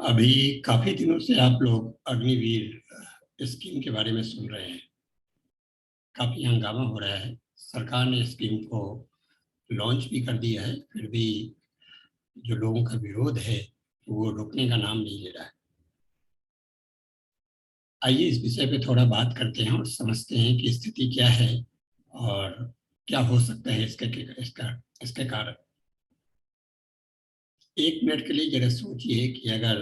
अभी काफी दिनों से आप लोग अग्निवीर स्कीम के बारे में सुन रहे हैं। काफी हंगामा हो रहा है। सरकार ने स्कीम को लॉन्च भी कर दिया है, फिर भी जो लोगों का विरोध है वो रुकने का नाम नहीं ले रहा है। आइए इस विषय पे थोड़ा बात करते हैं और समझते हैं कि स्थिति क्या है और क्या हो सकता है इसके कारण। एक मिनट के लिए जरा सोचिए कि अगर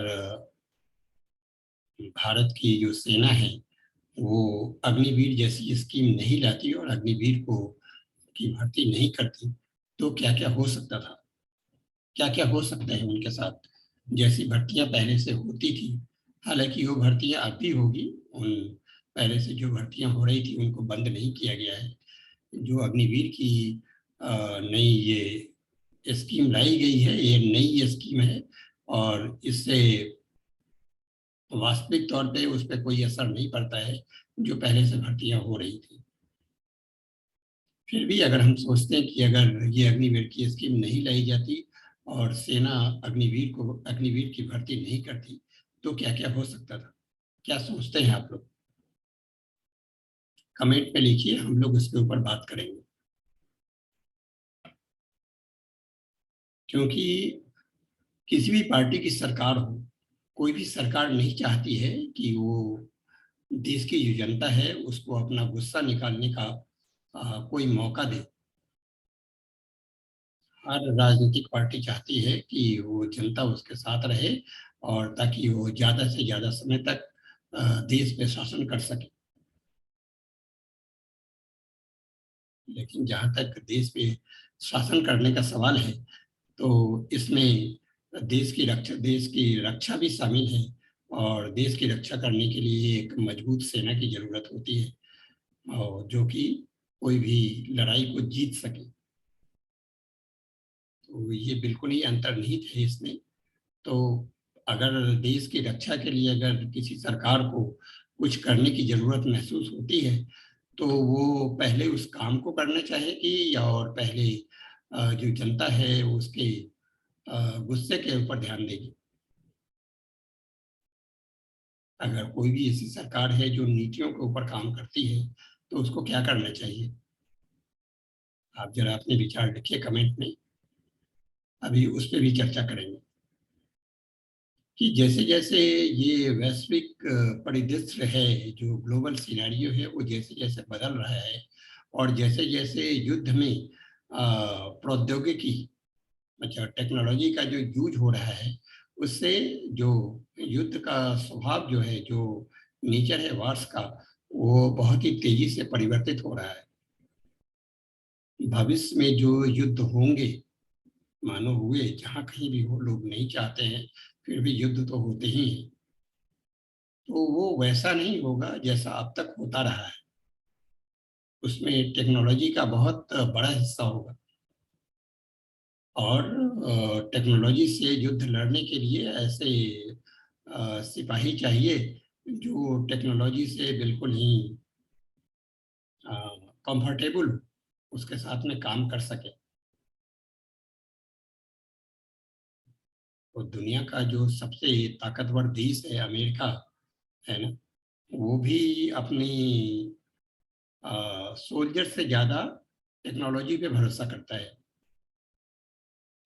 भारत की जो सेना है वो अग्निवीर जैसी स्कीम नहीं लाती और अग्निवीर को की भर्ती नहीं करती तो क्या क्या हो सकता था, क्या क्या हो सकता है उनके साथ। जैसी भर्तियां पहले से होती थी, हालांकि वो भर्तियां अब भी होगी। उन पहले से जो भर्तियां हो रही थी उनको बंद नहीं किया गया है। जो अग्निवीर की नई ये स्कीम लाई गई है, ये नई स्कीम है और इससे वास्तविक तौर पे उस पर कोई असर नहीं पड़ता है जो पहले से भर्तियां हो रही थी। फिर भी अगर हम सोचते हैं कि अगर ये अग्निवीर की स्कीम नहीं लाई जाती और सेना अग्निवीर की भर्ती नहीं करती तो क्या क्या हो सकता था। क्या सोचते हैं आप लोग? कमेंट में लिखिए, हम लोग इसके ऊपर बात करेंगे। क्योंकि किसी भी पार्टी की सरकार हो, कोई भी सरकार नहीं चाहती है कि वो देश की जो जनता है उसको अपना गुस्सा निकालने का कोई मौका दे। हर राजनीतिक पार्टी चाहती है कि वो जनता उसके साथ रहे और ताकि वो ज्यादा से ज्यादा समय तक देश पे शासन कर सके। लेकिन जहां तक देश पे शासन करने का सवाल है तो इसमें देश की रक्षा भी शामिल है और देश की रक्षा करने के लिए एक मजबूत सेना की जरूरत होती है और जो कि कोई भी लड़ाई को जीत सके। तो ये बिल्कुल ही अंतर्निहित है इसमें। तो अगर देश की रक्षा के लिए अगर किसी सरकार को कुछ करने की जरूरत महसूस होती है तो वो पहले उस काम को करना चाहेगी या और पहले जो जनता है उसके गुस्से के ऊपर ध्यान देगी। अगर कोई भी ऐसी सरकार है जो नीतियों के ऊपर काम करती है तो उसको क्या करना चाहिए। आप जरा अपने विचार लिखिए कमेंट में, अभी उस पर भी चर्चा करेंगे कि जैसे जैसे ये वैश्विक परिदृश्य है, जो ग्लोबल सिनेरियो है वो जैसे जैसे बदल रहा है और जैसे जैसे युद्ध में प्रौद्योगिकी मतलब टेक्नोलॉजी का जो यूज हो रहा है उससे जो युद्ध का स्वभाव जो है, जो नेचर है वार्स का, वो बहुत ही तेजी से परिवर्तित हो रहा है। भविष्य में जो युद्ध होंगे, मानो हुए जहां कहीं भी हो, लोग नहीं चाहते हैं फिर भी युद्ध तो होते ही हैं। तो वो वैसा नहीं होगा जैसा अब तक होता रहा है। उसमें टेक्नोलॉजी का बहुत बड़ा हिस्सा होगा और टेक्नोलॉजी से युद्ध लड़ने के लिए ऐसे सिपाही चाहिए जो टेक्नोलॉजी से बिल्कुल ही कंफर्टेबल उसके साथ में काम कर सके। तो दुनिया का जो सबसे ताकतवर देश है अमेरिका, है ना, वो भी अपनी सोल्जर से ज्यादा टेक्नोलॉजी पे भरोसा करता है।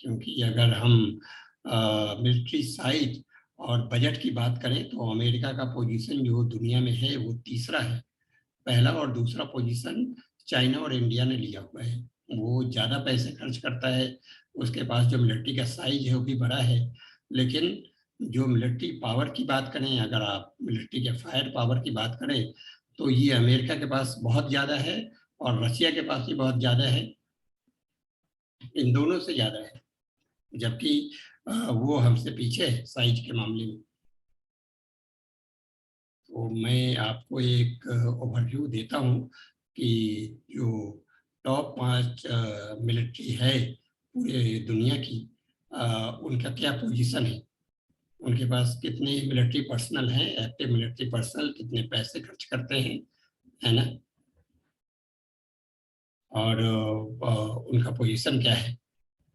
क्योंकि अगर हम मिलिट्री साइज और बजट की बात करें तो अमेरिका का पोजीशन जो दुनिया में है वो तीसरा है। पहला और दूसरा पोजीशन चाइना और इंडिया ने लिया हुआ है। वो ज़्यादा पैसे खर्च करता है, उसके पास जो मिलिट्री का साइज है वो भी बड़ा है। लेकिन जो मिलिट्री पावर की बात करें, अगर आप मिलिट्री के फायर पावर की बात करें तो ये अमेरिका के पास बहुत ज़्यादा है और रशिया के पास भी बहुत ज़्यादा है। इन दोनों से ज़्यादा है, जबकि वो हमसे पीछे है साइज के मामले में। तो मैं आपको एक ओवरव्यू देता हूँ कि जो टॉप 5 मिलिट्री है पूरे दुनिया की, उनका क्या पोजीशन है, उनके पास कितने मिलिट्री पर्सनल हैं, एक्टिव मिलिट्री पर्सनल कितने पैसे खर्च करते हैं, है ना, और उनका पोजीशन क्या है।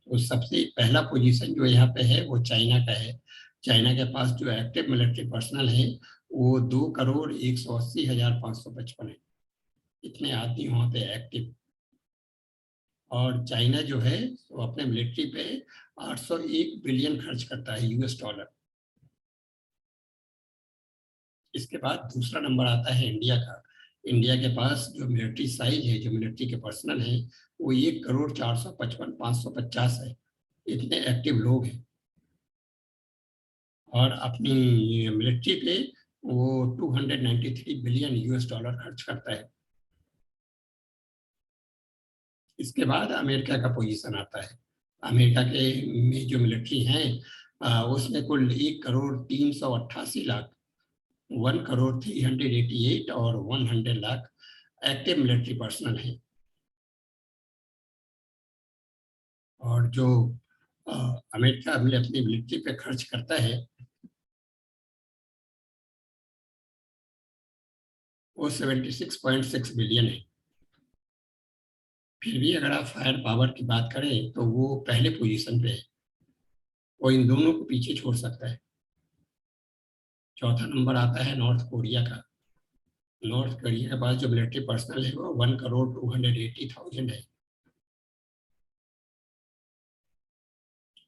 तो सबसे पहला पोजीशन जो यहाँ पे है वो चाइना का है। चाइना के पास जो एक्टिव मिलिट्री पर्सनल है वो 2,180,555 है। इतने आदमी वहाँ पे एक्टिव। और चाइना जो है वो अपने मिलिट्री पे 801 बिलियन खर्च करता है यूएस डॉलर। इसके बाद दूसरा नंबर आता है इंडिया का। इंडिया के पास जो मिलिट्री साइज है, जो मिलिट्री के पर्सनल है, वो 1,455,550 है। इतने एक्टिव लोग हैं। और अपनी मिलिट्री पे वो 293 बिलियन यूएस डॉलर खर्च करता है। इसके बाद अमेरिका का पोजीशन आता है। अमेरिका के में जो मिलिट्री हैं उसमें कुल 1,388,00,000, 1,388 और 100 लाख एक्टिव मिलिट्री पर्सनल हैं। और जो अमेरिका अपनी मिलिट्री पे खर्च करता है वो 76.6 बिलियन है। फिर भी अगर आप फायर पावर की बात करें तो वो पहले पोजीशन पे है। वो इन दोनों को पीछे छोड़ सकता है। चौथा नंबर आता है नॉर्थ कोरिया का। नॉर्थ कोरिया के पास जो मिलिट्री पर्सनल है वो 1,280,000 है।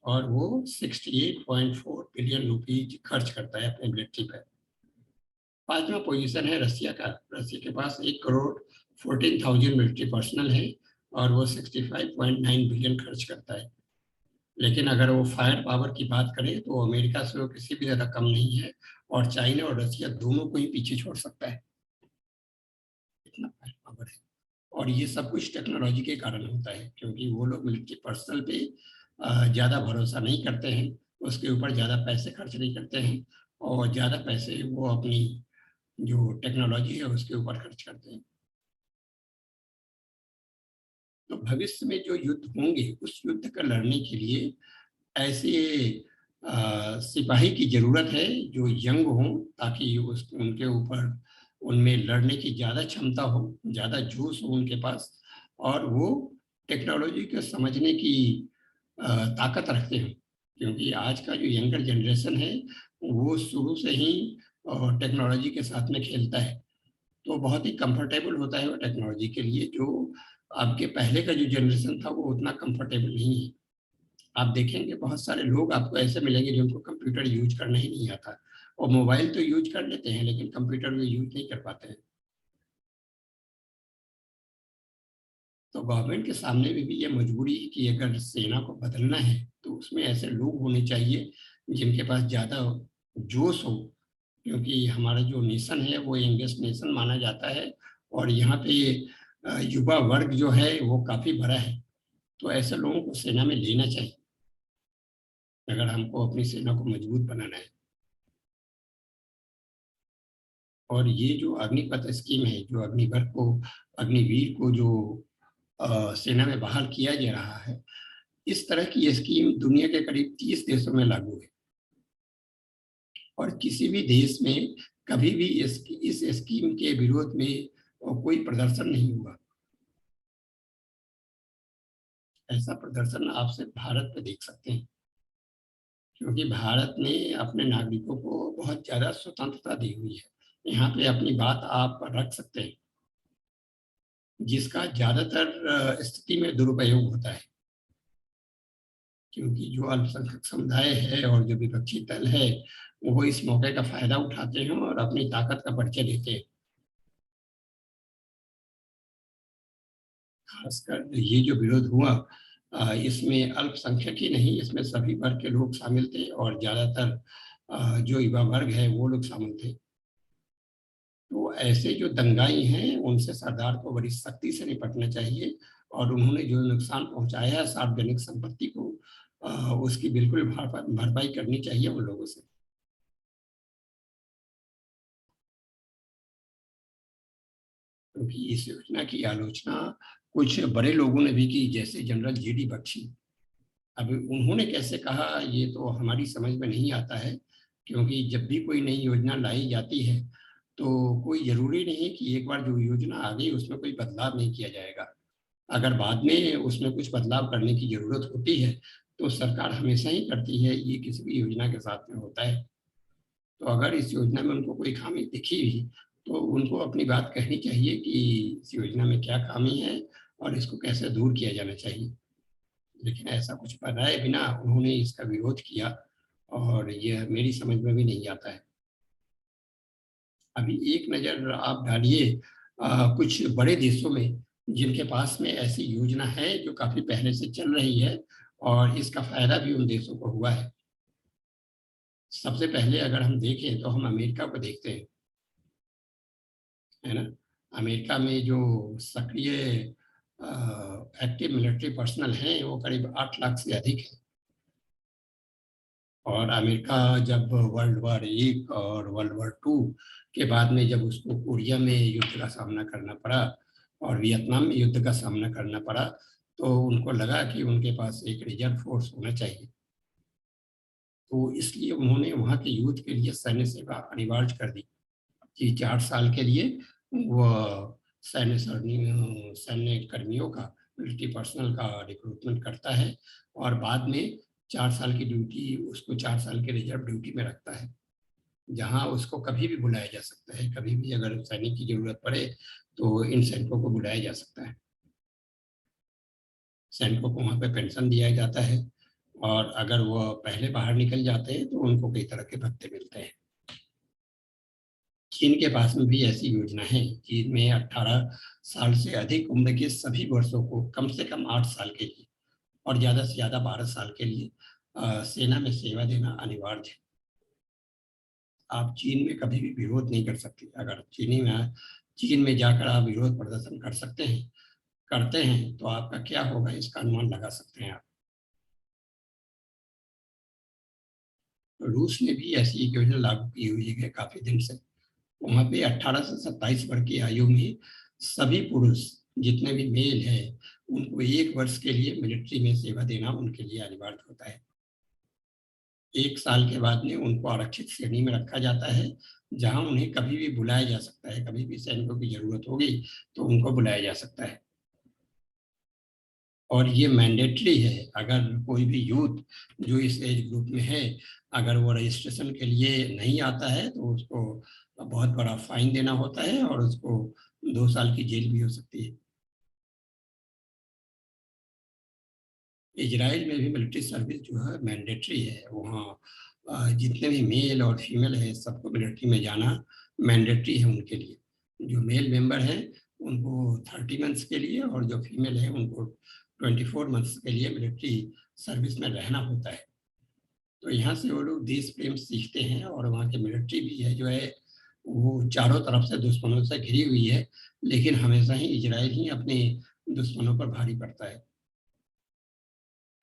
और वो 68.4 बिलियन रुपीज खर्च करता है अपने मिलिट्री पर। पांचवा पोजीशन है रसिया का। रसिया के पास 1,14,000 मिलिट्री पर्सनल है और वो 65.9 बिलियन खर्च करता है। लेकिन अगर वो फायर पावर की बात करें तो अमेरिका से वो किसी भी तरह कम नहीं है और चाइना और रसिया दोनों को ही पीछे छोड़ सकता है। इतना फायर पावर है। और ये सब कुछ टेक्नोलॉजी के कारण होता है, क्योंकि वो लोग मिलिट्री पर्सनल पे ज़्यादा भरोसा नहीं करते हैं, उसके ऊपर ज़्यादा पैसे खर्च नहीं करते हैं और ज़्यादा पैसे वो अपनी जो टेक्नोलॉजी है उसके ऊपर खर्च करते हैं। तो भविष्य में जो युद्ध होंगे उस युद्ध का लड़ने के लिए ऐसे सिपाही की जरूरत है जो यंग हों, ताकि उस उनके ऊपर उनमें लड़ने की ज़्यादा क्षमता हो, ज़्यादा जोश हो उनके पास, और वो टेक्नोलॉजी को समझने की ताकत रखते हैं। क्योंकि आज का जो यंगर जनरेशन है वो शुरू से ही टेक्नोलॉजी के साथ में खेलता है, तो बहुत ही कंफर्टेबल होता है वो टेक्नोलॉजी के लिए। जो आपके पहले का जो जनरेशन था वो उतना कंफर्टेबल नहीं है। आप देखेंगे बहुत सारे लोग आपको ऐसे मिलेंगे जिनको कंप्यूटर यूज करना ही नहीं आता, और मोबाइल तो यूज कर लेते हैं लेकिन कंप्यूटर में यूज नहीं कर पाते हैं। तो गवर्नमेंट के सामने में भी ये मजबूरी है कि अगर सेना को बदलना है तो उसमें ऐसे लोग होने चाहिए जिनके पास ज़्यादा जोश हो, क्योंकि हमारा जो नेशन है वो यंगेस्ट नेशन माना जाता है और यहाँ पे युवा वर्ग जो है वो काफ़ी बड़ा है। तो ऐसे लोगों को सेना में लेना चाहिए अगर हमको अपनी सेना को मजबूत बनाना है। और ये जो अग्निपथ स्कीम है, जो अग्निवीर को जो सेना में बहाल किया जा रहा है, इस तरह की स्कीम दुनिया के करीब 30 देशों में लागू है और किसी भी देश में कभी भी इस स्कीम के विरोध में कोई प्रदर्शन नहीं हुआ। ऐसा प्रदर्शन आप सिर्फ भारत में देख सकते हैं, क्योंकि भारत ने अपने नागरिकों को बहुत ज़्यादा स्वतंत्रता दी हुई है। यहाँ पे अपनी बात आप रख सकते हैं, जिसका ज़्यादातर स्थिति में दुरुपयोग होता है। क्योंकि जो अल्पसंख्यक समुदाय है और जो विपक्षी दल है वो इस मौके का फायदा उठाते हैं और अपनी ताकत का परिचय देते हैं। खासकर ये जो विरोध हुआ इसमें अल्पसंख्यक ही नहीं, इसमें सभी वर्ग के लोग शामिल थे और ज्यादातर जो युवा वर्ग है वो लोग शामिल थे। तो ऐसे जो दंगाई हैं उनसे सरदार को बड़ी सख्ती से निपटना चाहिए और उन्होंने जो नुकसान पहुंचाया है सार्वजनिक संपत्ति को उसकी बिल्कुल भरपाई करनी चाहिए उन लोगों से। क्योंकि इस योजना की आलोचना कुछ बड़े लोगों ने भी की, जैसे जनरल जीडी बख्शी। अब उन्होंने कैसे कहा ये तो हमारी समझ में नहीं आता है, क्योंकि जब भी कोई नई योजना लाई जाती है तो कोई जरूरी नहीं कि एक बार जो योजना आ गई उसमें कोई बदलाव नहीं किया जाएगा। अगर बाद में उसमें कुछ बदलाव करने की जरूरत होती है तो सरकार हमेशा ही करती है, ये किसी भी योजना के साथ में होता है। तो अगर इस योजना में उनको कोई खामी दिखी भी, तो उनको अपनी बात कहनी चाहिए कि इस योजना में क्या खामी है और इसको कैसे दूर किया जाना चाहिए। लेकिन ऐसा कुछ बताए बिना उन्होंने इसका विरोध किया, और यह मेरी समझ में भी नहीं आता है। अभी एक नज़र आप डालिए कुछ बड़े देशों में, जिनके पास में ऐसी योजना है जो काफ़ी पहले से चल रही है, और इसका फ़ायदा भी उन देशों को हुआ है। सबसे पहले अगर हम देखें तो हम अमेरिका को देखते हैं, है ना? अमेरिका में जो सक्रिय एक्टिव मिलिट्री पर्सनल हैं, वो करीब 8 लाख से अधिक हैं। और अमेरिका जब वर्ल्ड वॉर 1 और वर्ल्ड वॉर 2 के बाद में जब उसको कोरिया में युद्ध का सामना करना पड़ा और वियतनाम में युद्ध का सामना करना पड़ा, तो उनको लगा कि उनके पास एक रिजर्व फोर्स होना चाहिए। तो इसलिए उन्होंने वहाँ के यूथ के लिए सैन्य सेवा अनिवार्य कर दी कि 4 साल के लिए वह सैन्य कर्मियों का, मिलिट्री पर्सनल का रिक्रूटमेंट करता है, और बाद में 4 साल की ड्यूटी, उसको 4 साल के रिजर्व ड्यूटी में रखता है, जहाँ उसको कभी भी बुलाया जा सकता है। कभी भी अगर सैनिक की ज़रूरत पड़े, तो इन सैनिकों को बुलाया जा सकता है। सैनिकों को वहाँ पे पेंशन दिया जाता है, और अगर वो पहले बाहर निकल जाते हैं, तो उनको कई तरह के भत्ते मिलते हैं। चीन के पास में भी ऐसी योजना है। चीन में 18 साल से अधिक उम्र के सभी वर्षों को कम से कम 8 साल के लिए और ज़्यादा से ज़्यादा 12 साल के लिए सेना में सेवा देना अनिवार्य है। आप चीन में कभी भी विरोध नहीं कर सकते। अगर चीन में जाकर आप विरोध प्रदर्शन करते हैं, तो आपका क्या होगा इसका अनुमान लगा सकते हैं आप। रूस ने भी ऐसी एक योजना लागू की हुई है काफ़ी दिन से। वहाँ पे 18 से 27 वर्ष की आयु में सभी पुरुष, जितने भी मेल हैं, उनको 1 वर्ष के लिए मिलिट्री में सेवा देना उनके लिए अनिवार्य होता है। 1 साल के बाद में उनको आरक्षित श्रेणी में रखा जाता है, जहाँ उन्हें कभी भी बुलाया जा सकता है। कभी भी सैनिकों की ज़रूरत होगी, तो उनको बुलाया जा सकता है। और ये मैंडेटरी है। अगर कोई भी यूथ जो इस एज ग्रुप में है, अगर वो रजिस्ट्रेशन के लिए नहीं आता है, तो उसको बहुत बड़ा फाइन देना होता है, और उसको 2 साल की जेल भी हो सकती है। इजराइल में भी मिलिट्री सर्विस जो है मैंडेटरी है। वहाँ जितने भी मेल और फीमेल है, सबको मिलिट्री में जाना मैंडेटरी है उनके लिए। जो मेल मेंबर हैं, उनको 30 मंथ्स के लिए, और जो फीमेल है उनको 24 मंथ्स के लिए मिलिट्री सर्विस में रहना होता है। तो यहाँ से वो लोग देश प्रेम सीखते हैं, और वहाँ की मिलिट्री भी है जो है, वो चारों तरफ से दुश्मनों से घिरी हुई है, लेकिन हमेशा ही इजराइल ही अपने दुश्मनों पर भारी पड़ता है।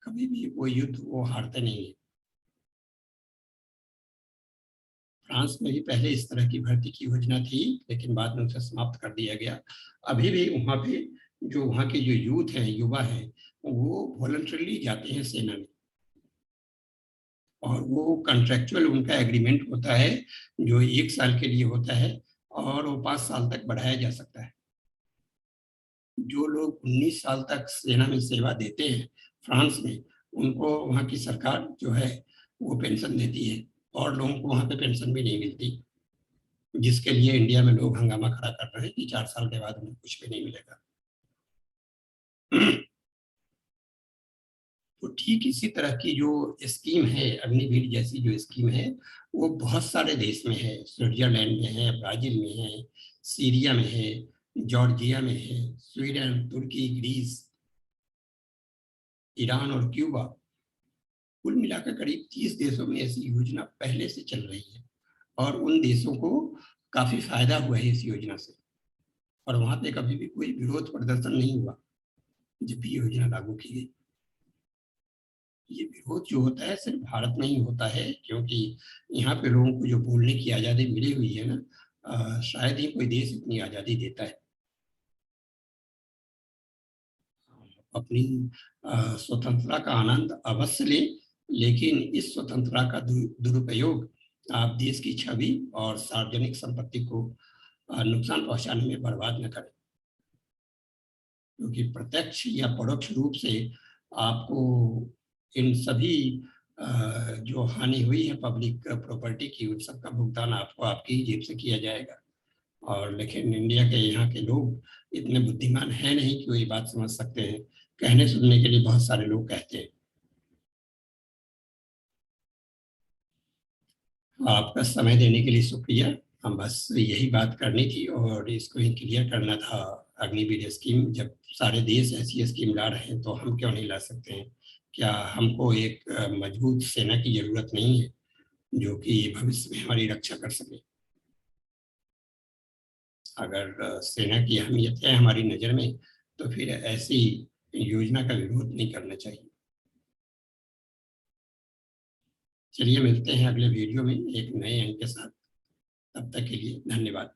कभी भी वो युद्ध वो हारते नहीं है। फ्रांस में भी पहले इस तरह की भर्ती की योजना थी, लेकिन बाद में उसे समाप्त कर दिया गया। अभी भी वहाँ पे वहाँ के जो यूथ हैं, युवा हैं, वो वॉलंटरली जाते हैं सेना में, और वो कॉन्ट्रेक्चुअल उनका एग्रीमेंट होता है, जो 1 साल के लिए होता है, और वो 5 साल तक बढ़ाया जा सकता है। जो लोग 19 साल तक सेना में सेवा देते हैं फ्रांस में, उनको वहाँ की सरकार जो है वो पेंशन देती है, और लोगों को वहाँ पे पेंशन भी नहीं मिलती, जिसके लिए इंडिया में लोग हंगामा खड़ा कर रहे हैं कि 4 साल के बाद उन्हें कुछ भी नहीं मिलेगा। तो ठीक इसी तरह की जो स्कीम है, अग्निवीर जैसी जो स्कीम है, वो बहुत सारे देश में है। स्विट्जरलैंड में है, ब्राजील में है, सीरिया में है, जॉर्जिया में है, स्वीडन, तुर्की, ग्रीस, ईरान और क्यूबा। कुल मिलाकर करीब 30 देशों में ऐसी योजना पहले से चल रही है, और उन देशों को काफी फायदा हुआ है इस योजना से, और वहां पे कभी भी कोई विरोध प्रदर्शन नहीं हुआ जब भी योजना लागू की गई। ये विरोध जो होता है सिर्फ भारत में ही होता है, क्योंकि यहाँ पे लोगों को जो बोलने की आज़ादी मिली हुई है ना, शायद ही कोई देश इतनी आज़ादी देता है। अपनी स्वतंत्रता का आनंद अवश्य लें, लेकिन इस स्वतंत्रता का दुरुपयोग आप देश की छवि और सार्वजनिक संपत्ति को नुकसान पहुंचाने में बर्बाद न करें, क्योंकि प्रत्यक्ष या परोक्ष रूप से आपको इन सभी जो हानि हुई है पब्लिक प्रॉपर्टी की, उन सब का भुगतान आपको आपकी ही जेब से किया जाएगा। और लेकिन इंडिया के यहाँ के लोग इतने बुद्धिमान हैं नहीं कि वो ये बात समझ सकते हैं। कहने सुनने के लिए बहुत सारे लोग कहते हैं। आपका समय देने के लिए शुक्रिया। हम बस यही बात करनी थी और इसको ही क्लियर करना था। अग्निवीर स्कीम जब सारे देश ऐसी स्कीम ला रहे हैं तो हम क्यों नहीं ला सकते हैं? क्या हमको एक मजबूत सेना की जरूरत नहीं है जो कि भविष्य में हमारी रक्षा कर सके? अगर सेना की अहमियत है हमारी नज़र में तो फिर ऐसी योजना का विरोध नहीं करना चाहिए। चलिए मिलते हैं अगले वीडियो में एक नए अंक के साथ। तब तक के लिए धन्यवाद।